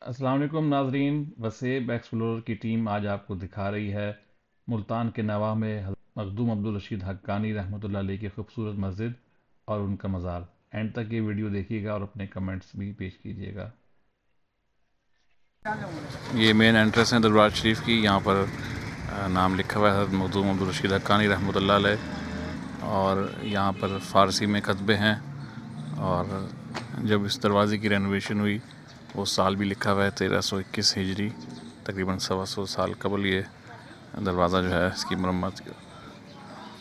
अस्सलाम वालेकुम नाजरीन। वसेब एक्सप्लोरर की टीम आज आपको दिखा रही है मुल्तान के नवाह में हज़रत मखदूम अब्दुल रशीद हक्कानी रहमतुल्लाह अलैह की खूबसूरत मस्जिद और उनका मज़ार। एंड तक ये वीडियो देखिएगा और अपने कमेंट्स भी पेश कीजिएगा। ये मेन एंट्रेंस है दरबार शरीफ की। यहाँ पर नाम लिखा हुआ है हज़रत मखदूम अब्दुल रशीद हक्कानी रहमतुल्लाह अलैह, और यहाँ पर फ़ारसी में खतबे हैं। और जब इस दरवाज़े की रेनोवेशन हुई वो साल भी लिखा हुआ है 1321 हिजरी, तकरीबन 125 साल कबल ये दरवाज़ा जो है इसकी मरम्मत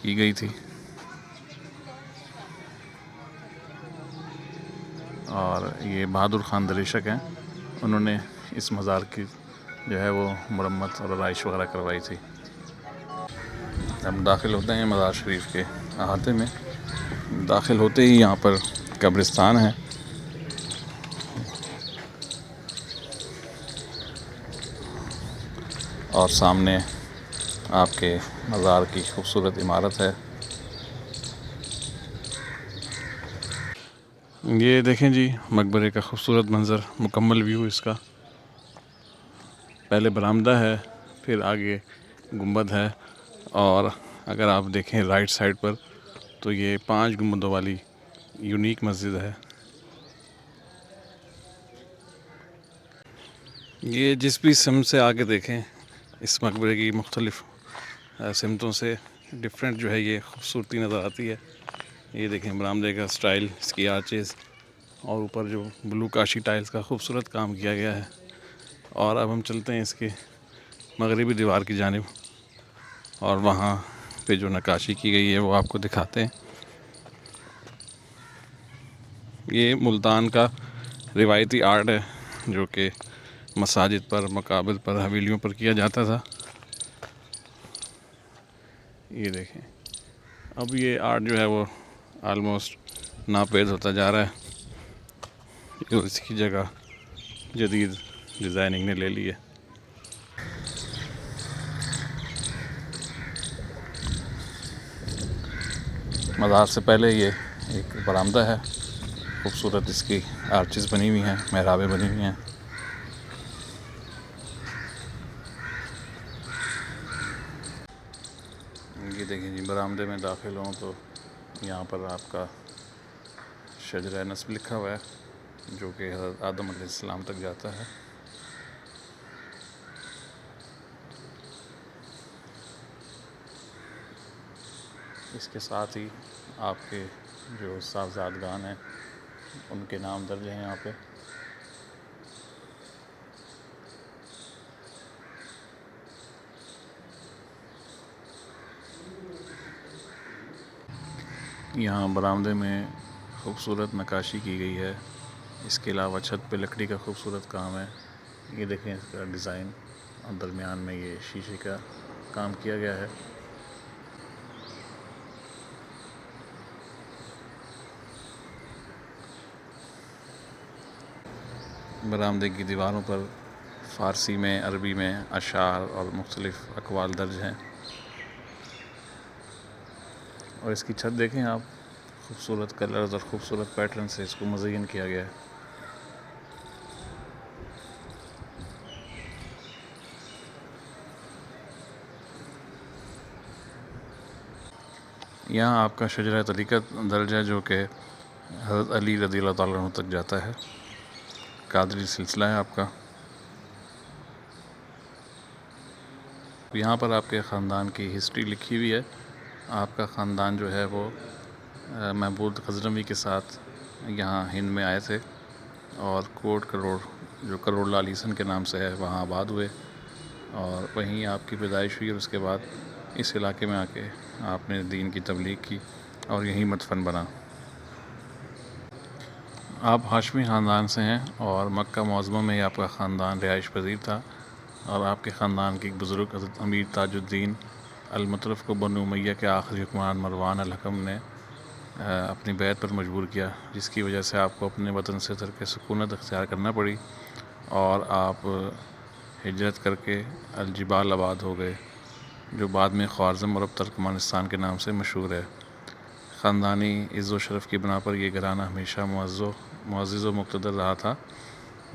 की गई थी। और ये बहादुर ख़ान दरिशक हैं, उन्होंने इस मज़ार की जो है वो मरम्मत और आराइश वगैरह करवाई थी। हम दाखिल होते हैं मज़ार शरीफ के अहाते में। दाखिल होते ही यहाँ पर कब्रिस्तान है, और सामने आपके मज़ार की खूबसूरत इमारत है। ये देखें जी, मकबरे का खूबसूरत मंज़र, मुकम्मल व्यू इसका। पहले बरामदा है, फिर आगे गुंबद है, और अगर आप देखें राइट साइड पर तो ये 5 गुंबदों वाली यूनिक मस्जिद है। ये जिस भी सिमत से आगे देखें इस मकबरे की मुख्तलिफ सिमतों से डिफरेंट जो है ये खूबसूरती नज़र आती है। ये देखें बरामदे का स्टाइल, इसकी आर्चेज़, और ऊपर जो ब्लू काशी टाइल्स का खूबसूरत काम किया गया है। और अब हम चलते हैं इसके मगरिबी दीवार की जानिब, और वहाँ पे जो नक्काशी की गई है वो आपको दिखाते हैं। ये मुल्तान का रिवायती आर्ट है जो कि मसाजिद पर, मकाबिर पर, हवेलियों पर किया जाता था। ये देखें अब ये आर्ट जो है वो आलमोस्ट नापेद होता जा रहा है, और इसकी जगह जदीद डिज़ाइनिंग ने ले ली है। मज़ार से पहले ये एक बरामदा है, खूबसूरत इसकी आर्चेस बनी हुई हैं, मेहराबें बनी हुई हैं। ये देखें जी, बरामदे में दाखिल हों तो यहाँ पर आपका शजरा नस्ब लिखा हुआ है जो कि हज़रत आदम अलैहिस्सलाम तक जाता है। इसके साथ ही आपके जो साहबजादगान हैं उनके नाम दर्ज हैं यहाँ पे। यहाँ बरामदे में खूबसूरत नक्काशी की गई है। इसके अलावा छत पे लकड़ी का खूबसूरत काम है। ये देखें इसका डिज़ाइन, और दरमियान में ये शीशे का काम किया गया है। बरामदे की दीवारों पर फ़ारसी में, अरबी में अशार और मुख्तलिफ़ अक़वाल दर्ज हैं। और इसकी छत देखें आप, खूबसूरत कलर्स और ख़ूबसूरत पैटर्न से इसको मुज़य्यन किया गया है। यहाँ आपका शजरा तरीक़त दर्ज है जो कि हज़रत अली रज़ियल्लाहु ताला अन्हु तक जाता है। कादरी सिलसिला है आपका। यहाँ पर आपके ख़ानदान की हिस्ट्री लिखी हुई है। आपका ख़ानदान जो है वो महमूद ग़ज़नवी के साथ यहाँ हिंद में आए थे, और कोट करोड़ जो करोड़ लाल ईसन के नाम से है वहाँ आबाद हुए, और वहीं आपकी पैदाइश हुई। और उसके बाद इस इलाके में आके आपने दीन की तबलीग की और यहीं मदफन बना। आप हाशमी ख़ानदान से हैं और मक्का मुअज़्ज़मा में ही आपका ख़ानदान रिहाइश पज़ीर था, और आपके ख़ानदान के एक बुज़ुर्ग हज़रत अमीर ताजुद्दीन अल-मुतरफ़ को बनु उमय्या के आखिरी हुक्मरान मरवान अल-हकम ने अपनी बैत पर मजबूर किया, जिसकी वजह से आपको अपने वतन से तर्क सुकूनत इख्तियार करना पड़ी, और आप हिजरत करके अलजिबाल आबाद हो गए, जो बाद में ख्वारज़म और अब तुर्कमानिस्तान के नाम से मशहूर है। ख़ानदानी इज़्ज़ो शरफ़ की बिना पर यह घराना हमेशा मुअज़्ज़ज़ व मुक़्तदर रहा था,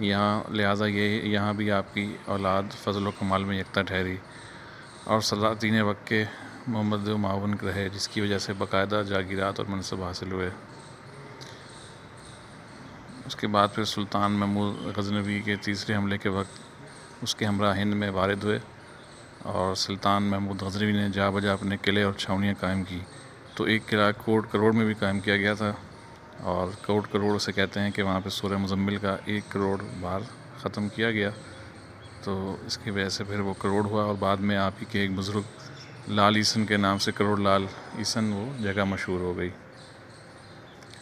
لہٰذا یہاں بھی آپ کی اولاد فضل و کمال میں یکتا ٹھہری اور سلاطین وقت کے محمد و معاون رہے، جس کی وجہ سے باقاعدہ جاگیرات اور منصب حاصل ہوئے۔ اس کے بعد پھر سلطان محمود غزنوی کے تیسرے حملے کے وقت اس کے ہمراہ ہند میں وارد ہوئے اور سلطان محمود غزنوی نے جا بجا اپنے قلعے اور چھاؤنیاں قائم کی۔ تو ایک قلعہ کوٹ کروڑ میں بھی قائم کیا گیا تھا، اور کوٹ کروڑ سے کہتے ہیں کہ وہاں پہ سورہ مزمل کا 1 کروڑ بار ختم کیا گیا، تو اس کی وجہ سے پھر وہ کروڑ ہوا، اور بعد میں آپ ہی کے ایک بزرگ لال عیسن کے نام سے کروڑ لال عیسن وہ جگہ مشہور ہو گئی۔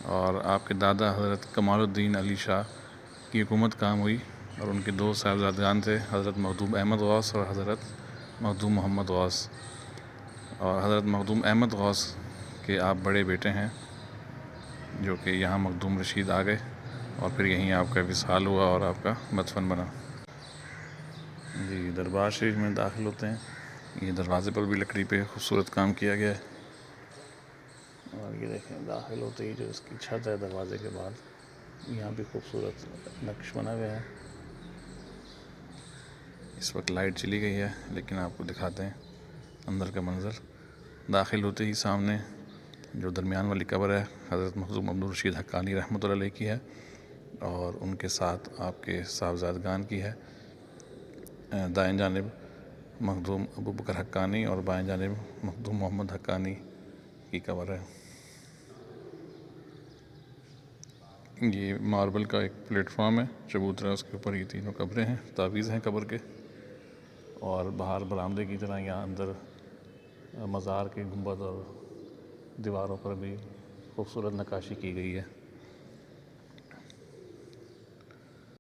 اور آپ کے دادا حضرت کمال الدین علی شاہ کی حکومت قائم ہوئی، اور ان کے 2 صاحبزادگان تھے، حضرت مخدوم احمد غوث اور حضرت مخدوم محمد غوث۔ اور حضرت مخدوم احمد غوث کے آپ بڑے بیٹے ہیں، جو کہ یہاں مخدوم رشید آ گئے، اور پھر یہیں آپ کا وصال ہوا اور آپ کا مدفن بنا۔ جی، دربار شریف میں داخل ہوتے ہیں۔ یہ دروازے پر بھی لکڑی پہ خوبصورت کام کیا گیا ہے، اور یہ دیکھیں داخل ہوتے ہی جو اس کی چھت ہے دروازے کے بعد، یہاں بھی خوبصورت نقش بنا ہوا ہے۔ اس وقت لائٹ چلی گئی ہے، لیکن آپ کو دکھاتے ہیں اندر کا منظر۔ داخل ہوتے ہی سامنے جو درمیان والی قبر ہے حضرت مخدوم عبدالرشید حقانی رحمۃ اللہ علیہ کی ہے، اور ان کے ساتھ آپ کے صاحبزادگان کی ہے۔ دائیں جانب مخدوم ابو بکر حقانی اور بائیں جانب مخدوم محمد حقانی کی قبر ہے۔ یہ ماربل کا ایک پلیٹ فارم ہے، چبوترا، اس کے اوپر یہ تینوں قبریں ہیں، تعویذ ہیں قبر کے، اور باہر برآمدے کی طرح یہاں اندر مزار کے گنبد اور دیواروں پر بھی خوبصورت نقاشی کی گئی ہے۔